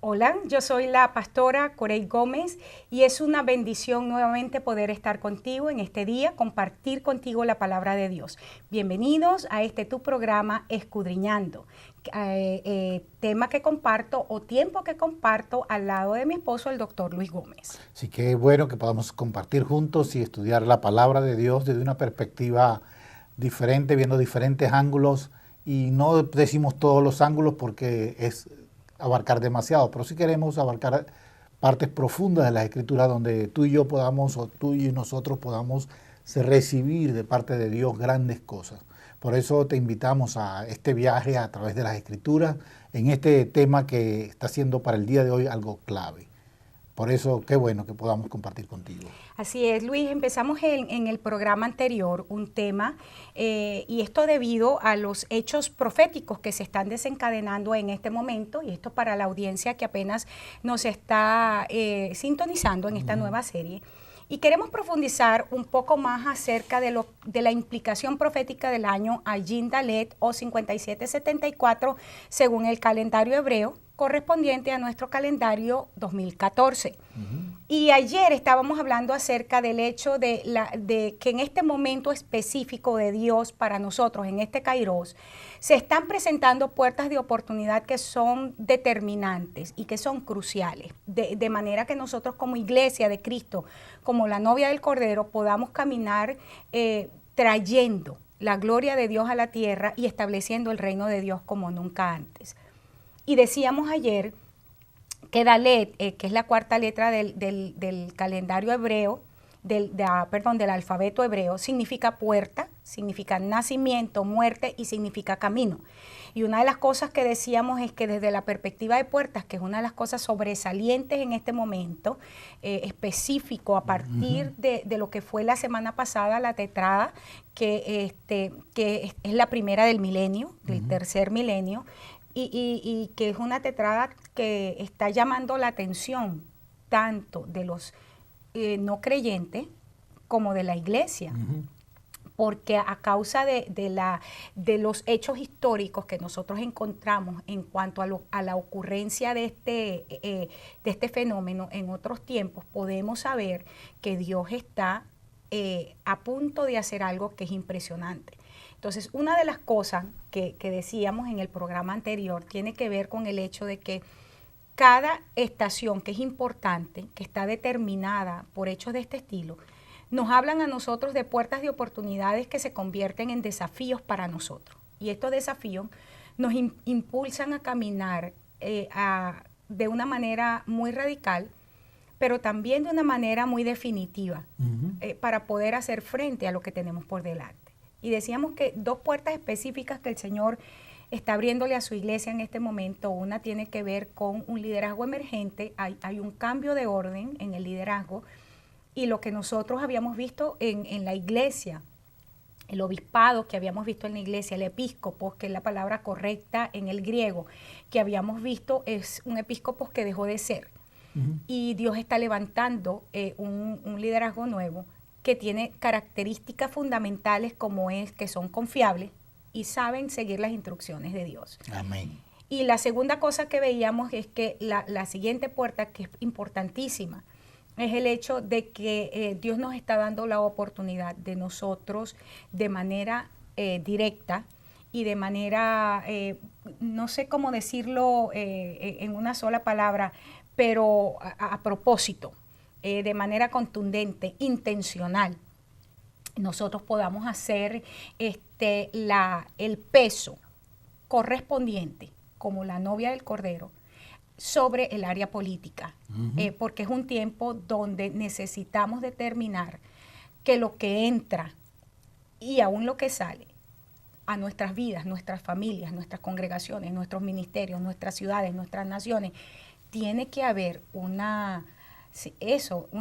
Hola, yo soy la pastora Corey Gómez y es una bendición nuevamente poder estar contigo en este día, compartir contigo la palabra de Dios. Bienvenidos a tu programa Escudriñando, tema que comparto o tiempo que comparto al lado de mi esposo, el doctor Luis Gómez. Así que es bueno que podamos compartir juntos y estudiar la palabra de Dios desde una perspectiva diferente, viendo diferentes ángulos, y no decimos todos los ángulos porque es abarcar demasiado, pero sí queremos abarcar partes profundas de la Escritura donde tú y yo podamos, o tú y nosotros podamos recibir de parte de Dios grandes cosas. Por eso te invitamos a este viaje a través de las Escrituras en este tema que está siendo para el día de hoy algo clave. Por eso, qué bueno que podamos compartir contigo. Así es, Luis. Empezamos en el programa anterior un tema, y esto debido a los hechos proféticos que se están desencadenando en este momento, y esto para la audiencia que apenas nos está sintonizando en esta nueva serie. Y queremos profundizar un poco más acerca de la implicación profética del año Ayin Dalet o 5774 según el calendario hebreo, correspondiente a nuestro calendario 2014. Y ayer estábamos hablando acerca del hecho de que en este momento específico de Dios para nosotros, en este Kairos, se están presentando puertas de oportunidad que son determinantes y que son cruciales, de manera que nosotros como iglesia de Cristo, como la novia del Cordero, podamos caminar trayendo la gloria de Dios a la tierra y estableciendo el reino de Dios como nunca antes. Y decíamos ayer que Dalet, que es la cuarta letra del calendario hebreo, del alfabeto hebreo, significa puerta, significa nacimiento, muerte y significa camino. Y una de las cosas que decíamos es que desde la perspectiva de puertas, que es una de las cosas sobresalientes en este momento, específico a partir de lo que fue la semana pasada, la tetrada, que es la primera del milenio, del tercer milenio, y que es una tetrada que está llamando la atención tanto de los no creyentes como de la iglesia, porque a causa de los hechos históricos que nosotros encontramos en cuanto a la ocurrencia de este fenómeno en otros tiempos, podemos saber que Dios está a punto de hacer algo que es impresionante. Entonces, una de las cosas que decíamos en el programa anterior tiene que ver con el hecho de que cada estación que es importante, que está determinada por hechos de este estilo, nos hablan a nosotros de puertas de oportunidades que se convierten en desafíos para nosotros. Y estos desafíos nos impulsan a caminar de una manera muy radical, pero también de una manera muy definitiva, para poder hacer frente a lo que tenemos por delante. Y decíamos que dos puertas específicas que el Señor está abriéndole a su iglesia en este momento. Una tiene que ver con un liderazgo emergente, hay un cambio de orden en el liderazgo, y lo que nosotros habíamos visto en la iglesia, el obispado que habíamos visto en la iglesia, el episcopos, que es la palabra correcta en el griego, que habíamos visto es un episcopos que dejó de ser. Y Dios está levantando un liderazgo nuevo que tiene características fundamentales como es que son confiables y saben seguir las instrucciones de Dios. Amén. Y la segunda cosa que veíamos es que la siguiente puerta, que es importantísima, es el hecho de que Dios nos está dando la oportunidad de nosotros de manera directa y de manera, no sé cómo decirlo en una sola palabra, pero a propósito, de manera contundente, intencional, nosotros podamos hacer el peso correspondiente como la novia del Cordero sobre el área política, porque es un tiempo donde necesitamos determinar que lo que entra y aún lo que sale a nuestras vidas, nuestras familias, nuestras congregaciones, nuestros ministerios, nuestras ciudades, nuestras naciones, tiene que haber una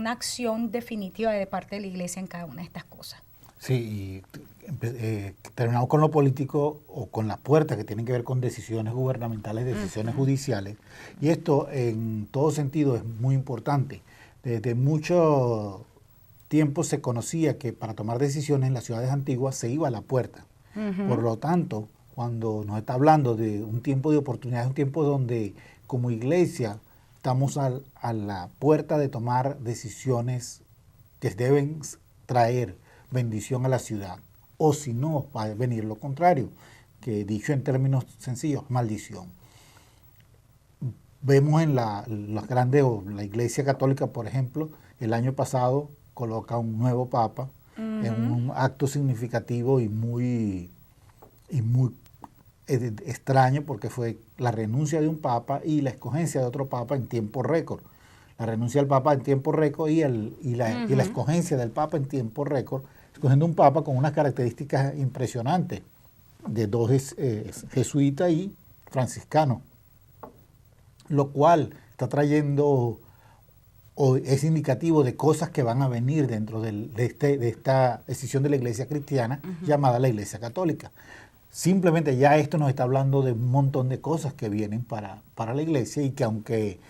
acción definitiva de parte de la iglesia en cada una de estas cosas. Sí, y terminamos con lo político o con las puertas que tienen que ver con decisiones gubernamentales, decisiones judiciales. Y esto en todo sentido es muy importante. Desde mucho tiempo se conocía que para tomar decisiones en las ciudades antiguas se iba a la puerta. Por lo tanto, cuando nos está hablando de un tiempo de oportunidades, un tiempo donde como iglesia estamos a la puerta de tomar decisiones que deben traer bendición a la ciudad. O si no, va a venir lo contrario, que dicho en términos sencillos, maldición. Vemos en las grandes, o la Iglesia Católica, por ejemplo, el año pasado coloca un nuevo Papa en un acto significativo y muy extraño, porque fue la renuncia de un Papa y la escogencia de otro Papa en tiempo récord. La renuncia del Papa en tiempo récord y la escogencia del Papa en tiempo récord, escogiendo un Papa con unas características impresionantes, de dos jesuitas y franciscanos, lo cual está trayendo o es indicativo de cosas que van a venir dentro de esta decisión de la Iglesia cristiana llamada la Iglesia Católica. Simplemente ya esto nos está hablando de un montón de cosas que vienen para la Iglesia, y que aunque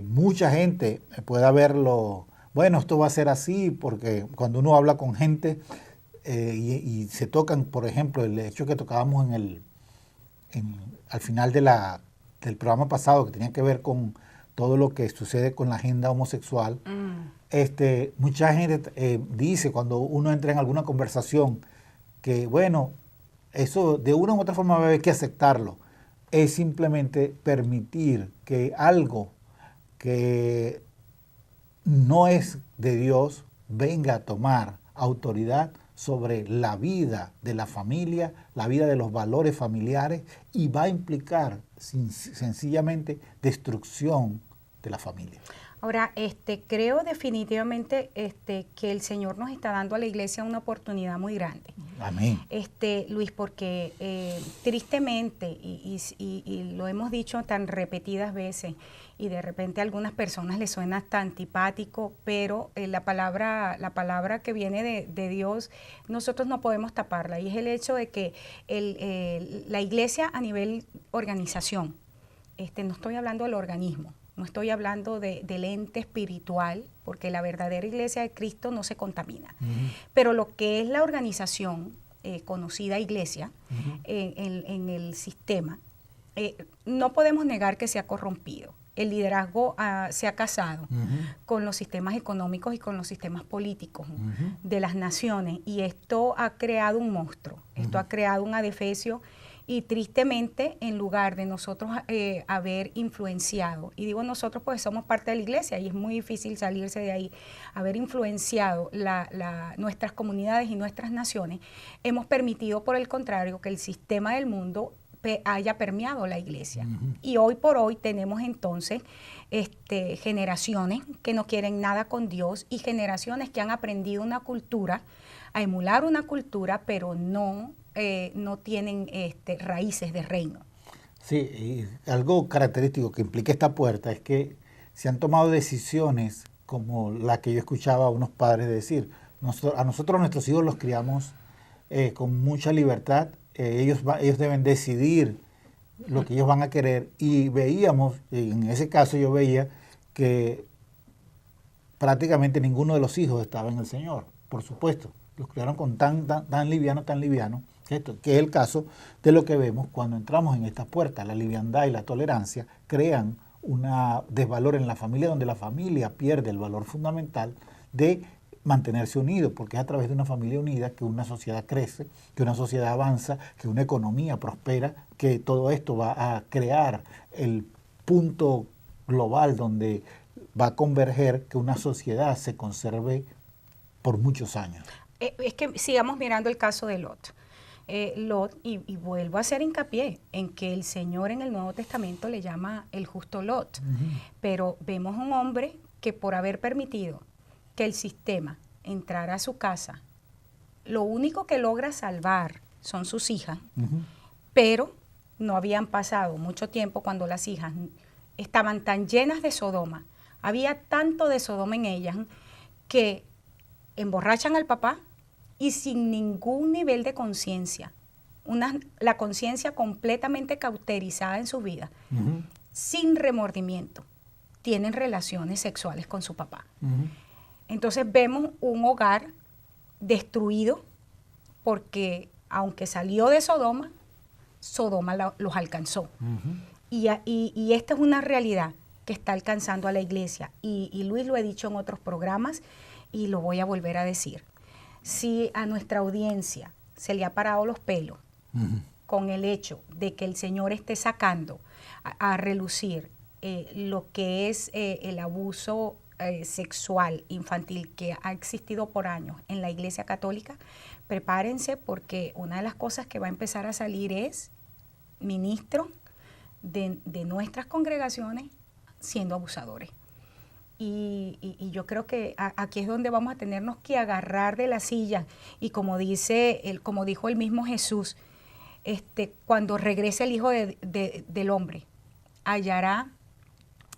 mucha gente pueda verlo, bueno, esto va a ser así, porque cuando uno habla con gente y se tocan, por ejemplo, el hecho que tocábamos al final del programa pasado, que tenía que ver con todo lo que sucede con la agenda homosexual, mucha gente dice, cuando uno entra en alguna conversación, que bueno, eso de una u otra forma va a haber que aceptarlo. Es simplemente permitir que algo que no es de Dios venga a tomar autoridad sobre la vida de la familia, la vida de los valores familiares, y va a implicar sencillamente destrucción de la familia. Ahora, creo definitivamente que el Señor nos está dando a la Iglesia una oportunidad muy grande. Amén. Luis, porque tristemente, y lo hemos dicho tan repetidas veces, y de repente a algunas personas les suena hasta antipático, pero la palabra que viene de Dios, nosotros no podemos taparla, y es el hecho de que la Iglesia a nivel organización, no estoy hablando del organismo, no estoy hablando del ente espiritual, porque la verdadera Iglesia de Cristo no se contamina. Pero lo que es la organización, conocida Iglesia, en el sistema, no podemos negar que se ha corrompido. El liderazgo se ha casado con los sistemas económicos y con los sistemas políticos de las naciones, y esto ha creado un monstruo, esto ha creado un adefesio. Y tristemente, en lugar de nosotros haber influenciado, y digo nosotros porque somos parte de la Iglesia y es muy difícil salirse de ahí, haber influenciado nuestras comunidades y nuestras naciones, hemos permitido, por el contrario, que el sistema del mundo haya permeado la Iglesia. Y hoy por hoy tenemos entonces generaciones que no quieren nada con Dios, y generaciones que han aprendido una cultura, a emular una cultura, pero no tienen raíces de reino. Sí, y algo característico que implica esta puerta es que se han tomado decisiones como la que yo escuchaba a unos padres decir. A nosotros nuestros hijos los criamos con mucha libertad, ellos deben decidir lo que ellos van a querer, y veíamos, en ese caso yo veía que prácticamente ninguno de los hijos estaba en el Señor, por supuesto. Los criaron con tan liviano, que es el caso de lo que vemos cuando entramos en esta puerta. La liviandad y la tolerancia crean un desvalor en la familia, donde la familia pierde el valor fundamental de mantenerse unido, porque es a través de una familia unida que una sociedad crece, que una sociedad avanza, que una economía prospera, que todo esto va a crear el punto global donde va a converger que una sociedad se conserve por muchos años. Es que sigamos mirando el caso de Lot. Lot, y vuelvo a hacer hincapié en que el Señor en el Nuevo Testamento le llama el justo Lot, pero vemos un hombre que, por haber permitido que el sistema entrara a su casa, lo único que logra salvar son sus hijas, pero no habían pasado mucho tiempo cuando las hijas estaban tan llenas de Sodoma, había tanto de Sodoma en ellas, que emborrachan al papá, y sin ningún nivel de conciencia, la conciencia completamente cauterizada en su vida, sin remordimiento, tienen relaciones sexuales con su papá. Entonces vemos un hogar destruido, porque aunque salió de Sodoma, Sodoma los alcanzó. Y esta es una realidad, que está alcanzando a la iglesia. Y Luis, lo he dicho en otros programas y lo voy a volver a decir. Si a nuestra audiencia se le ha parado los pelos con el hecho de que el Señor esté sacando a relucir lo que es el abuso sexual infantil que ha existido por años en la Iglesia Católica, prepárense, porque una de las cosas que va a empezar a salir es ministros de nuestras congregaciones siendo abusadores. Y yo creo que aquí es donde vamos a tenernos que agarrar de la silla, y como dijo el mismo Jesús, cuando regrese el Hijo del Hombre, hallará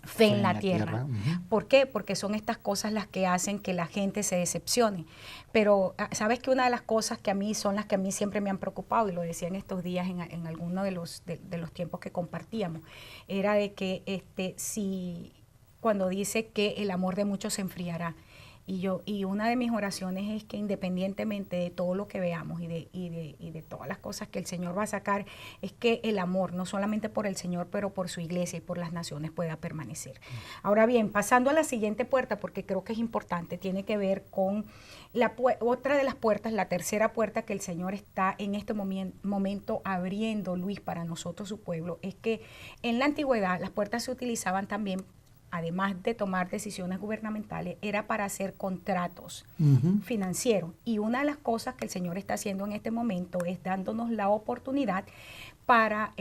fe en la tierra. ¿Por qué? Porque son estas cosas las que hacen que la gente se decepcione. Pero sabes que una de las cosas que a mí son las que a mí siempre me han preocupado, y lo decía en estos días en alguno de los tiempos que compartíamos, era de que cuando dice que el amor de muchos se enfriará. Y una de mis oraciones es que, independientemente de todo lo que veamos y de todas las cosas que el Señor va a sacar, es que el amor, no solamente por el Señor, pero por su iglesia y por las naciones, pueda permanecer. Ahora bien, pasando a la siguiente puerta, porque creo que es importante, tiene que ver con otra de las puertas, la tercera puerta que el Señor está en este momento abriendo, Luis, para nosotros, su pueblo, es que en la antigüedad las puertas se utilizaban también, además de tomar decisiones gubernamentales, era para hacer contratos financieros. Y una de las cosas que el Señor está haciendo en este momento es dándonos la oportunidad para,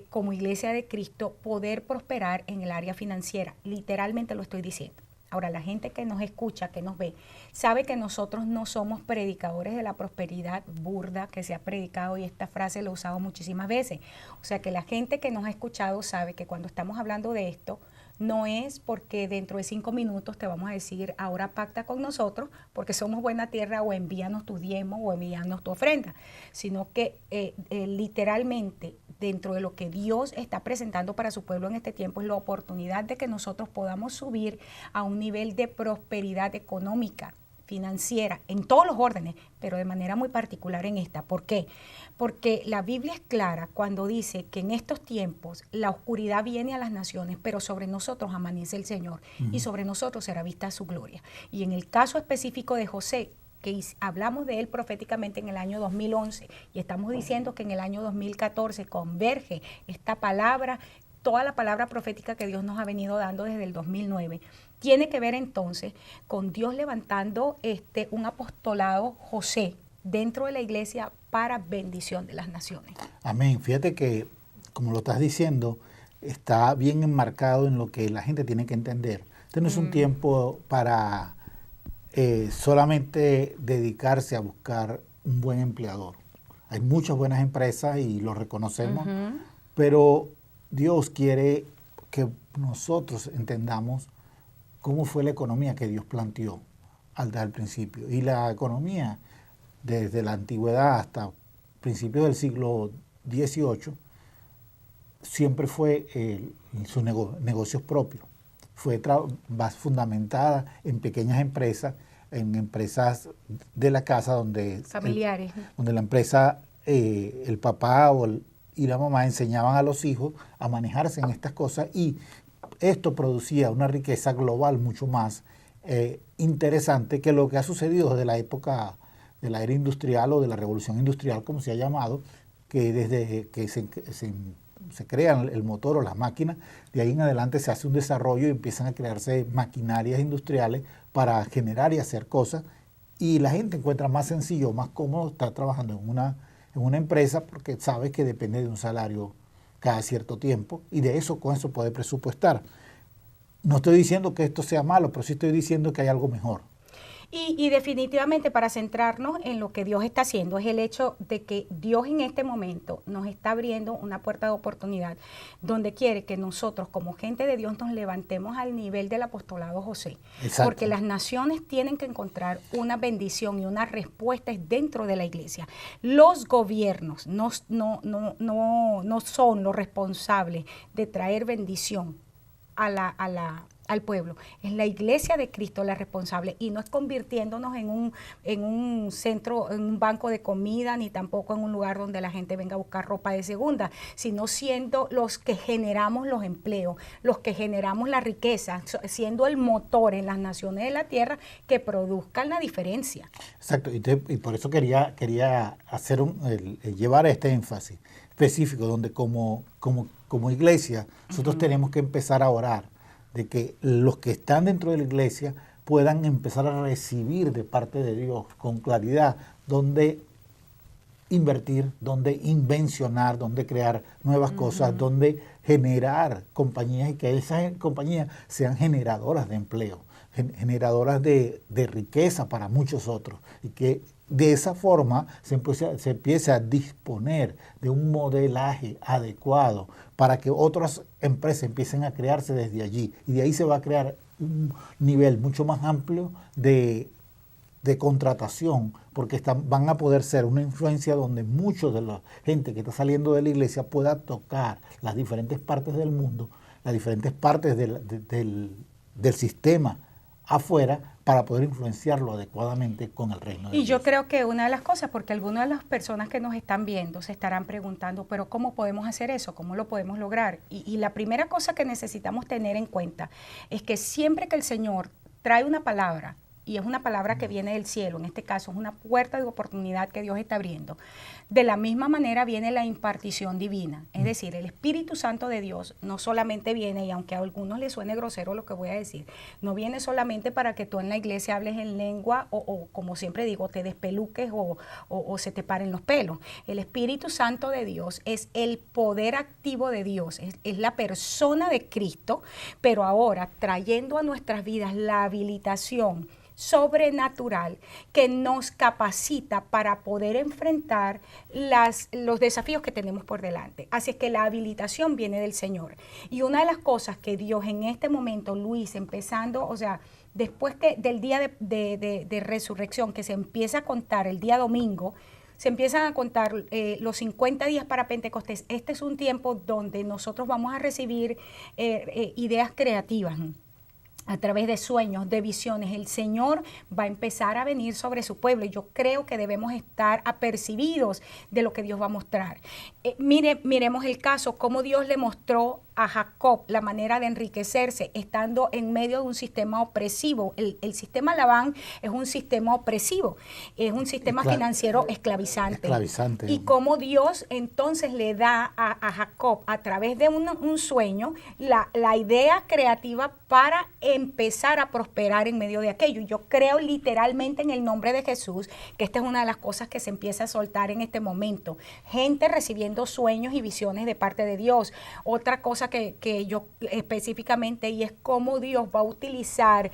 como Iglesia de Cristo, poder prosperar en el área financiera. Literalmente lo estoy diciendo. Ahora, la gente que nos escucha, que nos ve, sabe que nosotros no somos predicadores de la prosperidad burda que se ha predicado, y esta frase la he usado muchísimas veces. O sea, que la gente que nos ha escuchado sabe que cuando estamos hablando de esto, no es porque dentro de 5 minutos te vamos a decir, ahora pacta con nosotros porque somos buena tierra, o envíanos tu diezmo o envíanos tu ofrenda, sino que literalmente dentro de lo que Dios está presentando para su pueblo en este tiempo es la oportunidad de que nosotros podamos subir a un nivel de prosperidad económica, financiera, en todos los órdenes, pero de manera muy particular en esta. ¿Por qué? Porque la Biblia es clara cuando dice que en estos tiempos la oscuridad viene a las naciones, pero sobre nosotros amanece el Señor y sobre nosotros será vista su gloria. Y en el caso específico de José, que hablamos de él proféticamente en el año 2011 y estamos diciendo que en el año 2014 converge esta palabra, toda la palabra profética que Dios nos ha venido dando desde el 2009, tiene que ver entonces con Dios levantando un apostolado José dentro de la iglesia para bendición de las naciones. Amén. Fíjate que, como lo estás diciendo, está bien enmarcado en lo que la gente tiene que entender. Este no es un tiempo para solamente dedicarse a buscar un buen empleador. Hay muchas buenas empresas y lo reconocemos, pero Dios quiere que nosotros entendamos cómo fue la economía que Dios planteó al principio. Y la economía, desde la antigüedad hasta principios del siglo XVIII, siempre fue sus negocios propios. Fue más fundamentada en pequeñas empresas, en empresas de la casa donde familiares, donde la empresa, el papá y la mamá enseñaban a los hijos a manejarse en estas cosas, y esto producía una riqueza global mucho más interesante que lo que ha sucedido desde la época de la era industrial o de la revolución industrial, como se ha llamado, que desde que se crean el motor o las máquinas, de ahí en adelante se hace un desarrollo y empiezan a crearse maquinarias industriales para generar y hacer cosas, y la gente encuentra más sencillo, más cómodo estar trabajando en una empresa porque sabe que depende de un salario cada cierto tiempo, y de eso, con eso puede presupuestar. No estoy diciendo que esto sea malo, pero sí estoy diciendo que hay algo mejor. Y definitivamente, para centrarnos en lo que Dios está haciendo, es el hecho de que Dios en este momento nos está abriendo una puerta de oportunidad donde quiere que nosotros, como gente de Dios, nos levantemos al nivel del apostolado José. Exacto. Porque las naciones tienen que encontrar una bendición y una respuesta dentro de la iglesia. Los gobiernos no son los responsables de traer bendición a al pueblo. Es la iglesia de Cristo la responsable y no es convirtiéndonos en un centro, en un banco de comida, ni tampoco en un lugar donde la gente venga a buscar ropa de segunda, sino siendo los que generamos los empleos, los que generamos la riqueza, siendo el motor en las naciones de la tierra que produzcan la diferencia. Exacto, y por eso quería hacer llevar este énfasis específico, donde como iglesia nosotros tenemos que empezar a orar de que los que están dentro de la iglesia puedan empezar a recibir de parte de Dios con claridad dónde invertir, dónde invencionar, dónde crear nuevas cosas, dónde generar compañías y que esas compañías sean generadoras de empleo, generadoras de riqueza para muchos otros, y que de esa forma se empiece a disponer de un modelaje adecuado para que otras empresas empiecen a crearse desde allí, y de ahí se va a crear un nivel mucho más amplio de contratación, porque van a poder ser una influencia donde muchos de la gente que está saliendo de la iglesia pueda tocar las diferentes partes del mundo, las diferentes partes del sistema afuera, para poder influenciarlo adecuadamente con el reino de Dios. Y yo creo que una de las cosas, porque algunas de las personas que nos están viendo se estarán preguntando, pero ¿cómo podemos hacer eso? ¿Cómo lo podemos lograr? Y la primera cosa que necesitamos tener en cuenta es que siempre que el Señor trae una palabra, y es una palabra que viene del cielo, en este caso es una puerta de oportunidad que Dios está abriendo, de la misma manera viene la impartición divina, es decir, el Espíritu Santo de Dios no solamente viene, y aunque a algunos les suene grosero lo que voy a decir, no viene solamente para que tú en la iglesia hables en lengua o como siempre digo, te despeluques o se te paren los pelos. El Espíritu Santo de Dios es el poder activo de Dios, es la persona de Cristo, pero ahora trayendo a nuestras vidas la habilitación sobrenatural que nos capacita para poder enfrentar los desafíos que tenemos por delante. Así es que la habilitación viene del Señor. Y una de las cosas que Dios en este momento, Luis, empezando, o sea, después del día de resurrección, que se empieza a contar el día domingo, se empiezan a contar los 50 días para Pentecostés. Este es un tiempo donde nosotros vamos a recibir ideas creativas, a través de sueños, de visiones. El Señor va a empezar a venir sobre su pueblo y yo creo que debemos estar apercibidos de lo que Dios va a mostrar. Miremos el caso, cómo Dios le mostró a Jacob la manera de enriquecerse estando en medio de un sistema opresivo. El sistema Labán es un sistema opresivo, es un sistema financiero esclavizante. Y cómo Dios entonces le da a Jacob a través de un sueño la idea creativa para empezar a prosperar en medio de aquello. Yo creo literalmente en el nombre de Jesús que esta es una de las cosas que se empieza a soltar en este momento. Gente recibiendo sueños y visiones de parte de Dios. Otra cosa que yo específicamente, y es cómo Dios va a utilizar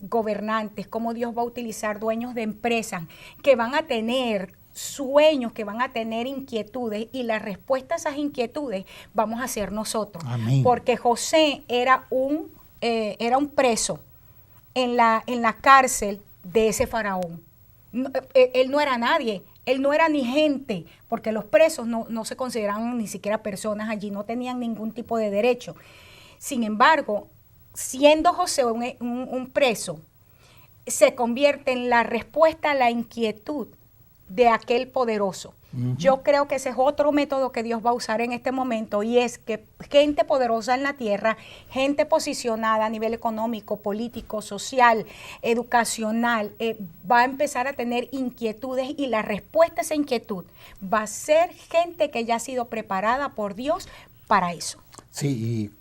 gobernantes, cómo Dios va a utilizar dueños de empresas que van a tener sueños, que van a tener inquietudes, y la respuesta a esas inquietudes vamos a ser nosotros. Amén. Porque José era un preso en la cárcel de ese faraón. Él no era nadie. Él no era ni gente, porque los presos no se consideraban ni siquiera personas allí, no tenían ningún tipo de derecho. Sin embargo, siendo José un preso, se convierte en la respuesta a la inquietud de aquel poderoso. Yo creo que ese es otro método que Dios va a usar en este momento, y es que gente poderosa en la tierra, gente posicionada a nivel económico, político, social, educacional, va a empezar a tener inquietudes, y la respuesta a esa inquietud va a ser gente que ya ha sido preparada por Dios para eso. Sí,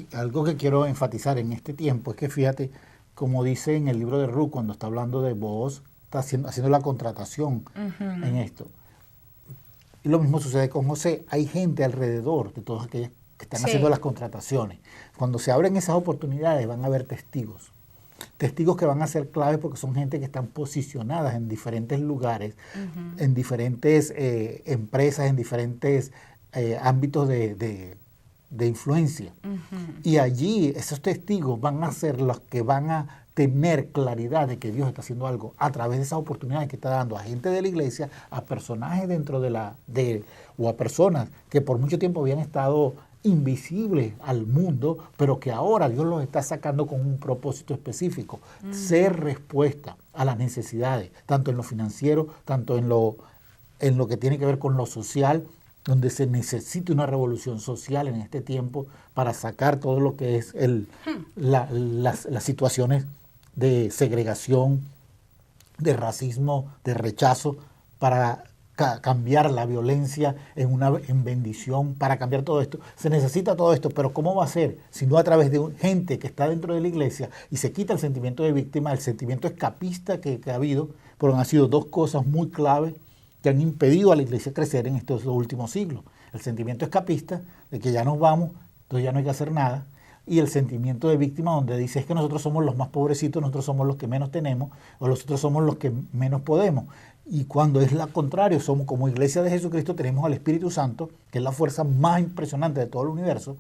y algo que quiero enfatizar en este tiempo es que fíjate, como dice en el libro de Ruth, cuando está hablando de Booz, está haciendo la contratación en esto. Y lo mismo sucede con José. Hay gente alrededor de todos aquellos que están haciendo las contrataciones. Cuando se abren esas oportunidades van a haber testigos. Testigos que van a ser claves porque son gente que están posicionadas en diferentes lugares, en diferentes empresas, en diferentes ámbitos de influencia. Y allí esos testigos van a ser los que van a tener claridad de que Dios está haciendo algo a través de esas oportunidades que está dando a gente de la iglesia, a personajes dentro o a personas que por mucho tiempo habían estado invisibles al mundo, pero que ahora Dios los está sacando con un propósito específico, ser respuesta a las necesidades, tanto en lo financiero, tanto en lo que tiene que ver con lo social, donde se necesita una revolución social en este tiempo para sacar todo lo que es las situaciones de segregación, de racismo, de rechazo, para cambiar la violencia en bendición, para cambiar todo esto. Se necesita todo esto, pero ¿cómo va a ser? Si no a través de gente que está dentro de la iglesia y se quita el sentimiento de víctima, el sentimiento escapista que ha habido, porque han sido dos cosas muy claves que han impedido a la iglesia crecer en estos últimos siglos. El sentimiento escapista, de que ya nos vamos, entonces ya no hay que hacer nada, y el sentimiento de víctima, donde dice es que nosotros somos los más pobrecitos, nosotros somos los que menos tenemos, o nosotros somos los que menos podemos. Y cuando es lo contrario, somos como iglesia de Jesucristo, tenemos al Espíritu Santo, que es la fuerza más impresionante de todo el universo,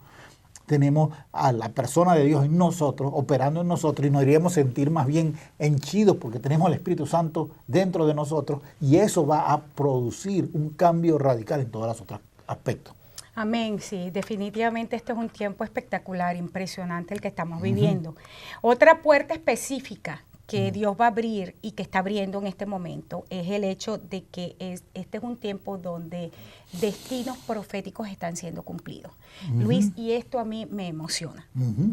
tenemos a la persona de Dios en nosotros, operando en nosotros, y nos iríamos a sentir más bien henchidos porque tenemos al Espíritu Santo dentro de nosotros, y eso va a producir un cambio radical en todos los otros aspectos. Amén, sí, definitivamente este es un tiempo espectacular, impresionante el que estamos viviendo. Otra puerta específica que Dios va a abrir y que está abriendo en este momento es el hecho de que este es un tiempo donde destinos proféticos están siendo cumplidos. Luis, y esto a mí me emociona,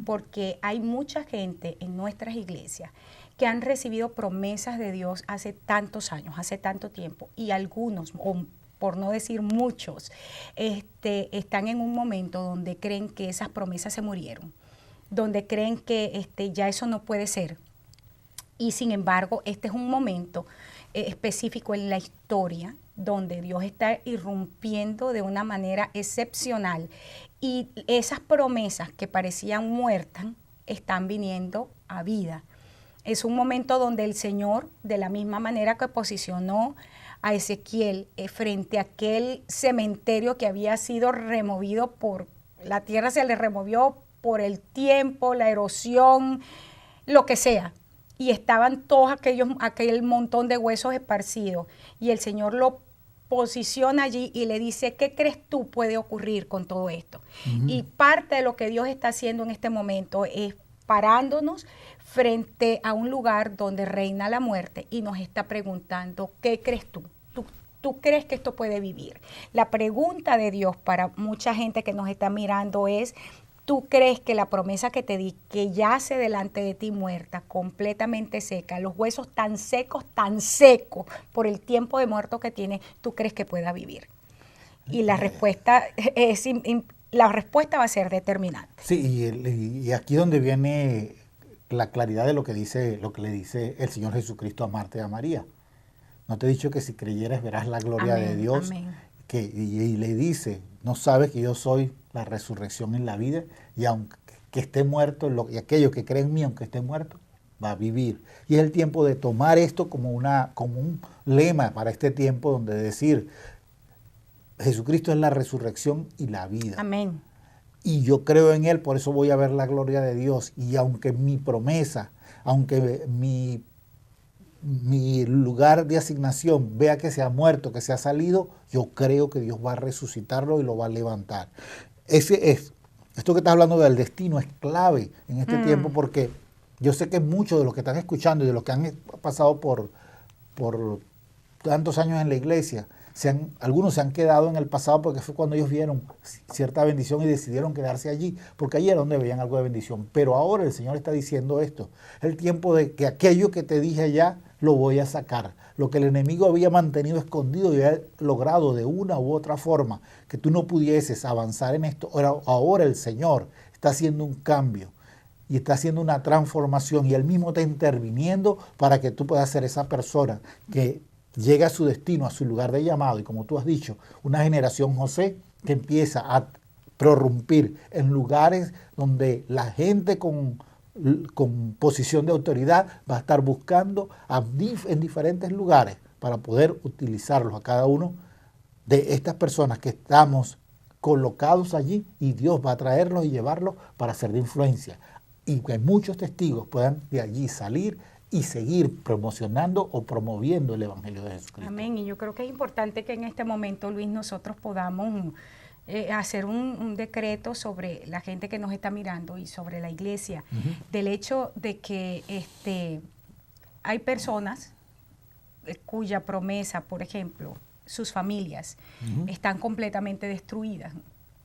porque hay mucha gente en nuestras iglesias que han recibido promesas de Dios hace tantos años, hace tanto tiempo, y algunos, o por no decir muchos, están en un momento donde creen que esas promesas se murieron, donde creen que ya eso no puede ser. Y sin embargo, este es un momento específico en la historia donde Dios está irrumpiendo de una manera excepcional, y esas promesas que parecían muertas están viniendo a vida. Es un momento donde el Señor, de la misma manera que posicionó a Ezequiel frente a aquel cementerio que había sido removido por la tierra, se le removió por el tiempo, la erosión, lo que sea. Y estaban todos aquel montón de huesos esparcidos. Y el Señor lo posiciona allí y le dice, ¿qué crees tú puede ocurrir con todo esto? Y parte de lo que Dios está haciendo en este momento es parándonos frente a un lugar donde reina la muerte y nos está preguntando, ¿qué crees tú? ¿Tú crees que esto puede vivir? La pregunta de Dios para mucha gente que nos está mirando es, ¿tú crees que la promesa que te di, que yace delante de ti muerta, completamente seca, los huesos tan secos por el tiempo de muerto que tiene, tú crees que pueda vivir? Y la respuesta va a ser determinante. Sí, y aquí donde viene la claridad de lo que le dice el Señor Jesucristo a Marta y a María. ¿No te he dicho que si creyeres verás la gloria de Dios? Amén. Y le dice, ¿no sabes que yo soy la resurrección y la vida? Y aunque esté muerto, y aquello que cree en mí, aunque esté muerto, va a vivir. Y es el tiempo de tomar esto como un lema para este tiempo, donde decir, Jesucristo es la resurrección y la vida. Amén. Y yo creo en Él, por eso voy a ver la gloria de Dios. Y aunque mi promesa, aunque mi lugar de asignación vea que se ha muerto, que se ha salido, yo creo que Dios va a resucitarlo y lo va a levantar. Esto que estás hablando del destino es clave en este tiempo, porque yo sé que muchos de los que están escuchando y de los que han pasado por tantos años en la iglesia, algunos se han quedado en el pasado porque fue cuando ellos vieron cierta bendición y decidieron quedarse allí, porque allí era donde veían algo de bendición. Pero ahora el Señor está diciendo esto, es el tiempo de que aquello que te dije allá lo voy a sacar. Lo que el enemigo había mantenido escondido y había logrado de una u otra forma que tú no pudieses avanzar en esto, ahora el Señor está haciendo un cambio y está haciendo una transformación, y Él mismo está interviniendo para que tú puedas ser esa persona que llega a su destino, a su lugar de llamado, y como tú has dicho, una generación José que empieza a prorrumpir en lugares donde la gente con posición de autoridad va a estar buscando en diferentes lugares para poder utilizarlos a cada uno de estas personas que estamos colocados allí, y Dios va a traerlos y llevarlos para ser de influencia, y que muchos testigos puedan de allí salir y seguir promocionando o promoviendo el Evangelio de Jesucristo. Amén. Y yo creo que es importante que en este momento, Luis, nosotros podamos hacer un decreto sobre la gente que nos está mirando y sobre la iglesia, del hecho de que hay personas cuya promesa, por ejemplo, sus familias están completamente destruidas.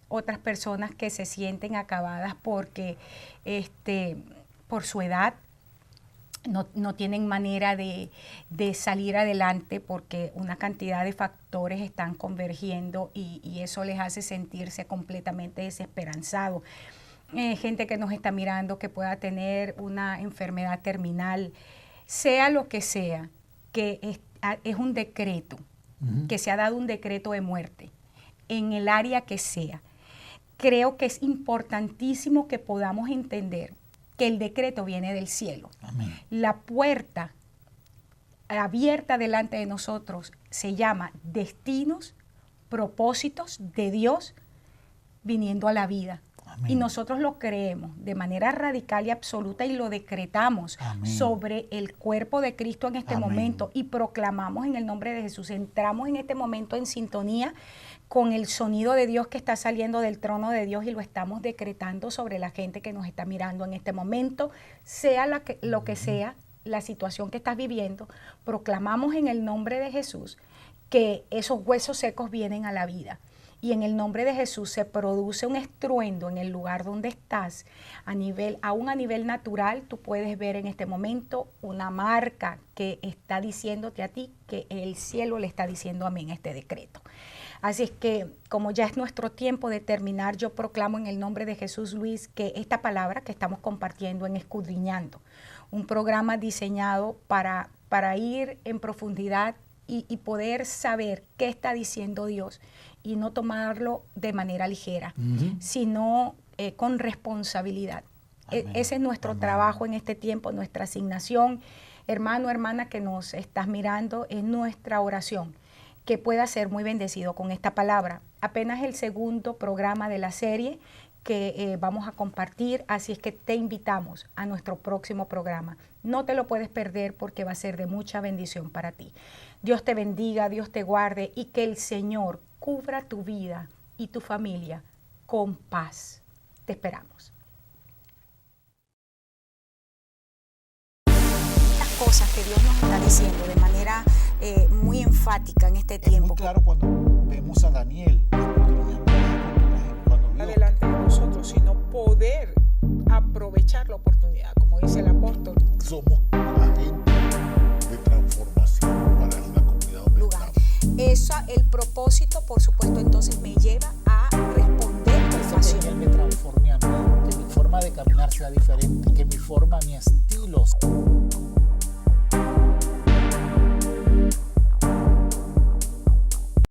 Otras personas que se sienten acabadas porque por su edad no tienen manera de salir adelante porque una cantidad de factores están convergiendo y eso les hace sentirse completamente desesperanzados. Gente que nos está mirando que pueda tener una enfermedad terminal, sea lo que sea, que es un decreto, que se ha dado un decreto de muerte en el área que sea. Creo que es importantísimo que podamos entender que el decreto viene del cielo. Amén. La puerta abierta delante de nosotros se llama destinos, propósitos de Dios viniendo a la vida. Amén. Y nosotros lo creemos de manera radical y absoluta y lo decretamos. Amén. Sobre el cuerpo de Cristo en este Amén. Momento y proclamamos en el nombre de Jesús. Entramos en este momento en sintonía con el sonido de Dios que está saliendo del trono de Dios y lo estamos decretando sobre la gente que nos está mirando en este momento, sea lo que sea la situación que estás viviendo. Proclamamos en el nombre de Jesús que esos huesos secos vienen a la vida. Y en el nombre de Jesús se produce un estruendo en el lugar donde estás. Aún a nivel natural, tú puedes ver en este momento una marca que está diciéndote a ti que el cielo le está diciendo amén a este decreto. Así es que, como ya es nuestro tiempo de terminar, yo proclamo en el nombre de Jesús, Luis, que esta palabra que estamos compartiendo en Escudriñando, un programa diseñado para ir en profundidad y poder saber qué está diciendo Dios y no tomarlo de manera ligera, sino con responsabilidad. Ese es nuestro trabajo en este tiempo, nuestra asignación. Hermano, hermana que nos estás mirando, es nuestra oración que pueda ser muy bendecido con esta palabra. Apenas el segundo programa de la serie que vamos a compartir, así es que te invitamos a nuestro próximo programa. No te lo puedes perder porque va a ser de mucha bendición para ti. Dios te bendiga, Dios te guarde y que el Señor cubra tu vida y tu familia con paz. Te esperamos. Las cosas que Dios nos está diciendo de manera muy enfática en este tiempo. Es muy claro cuando vemos a Daniel, cuando adelante de nosotros, sino poder aprovechar la oportunidad, como dice el apóstol. Somos agentes de transformación para la comunidad donde estamos. El propósito, por supuesto, entonces me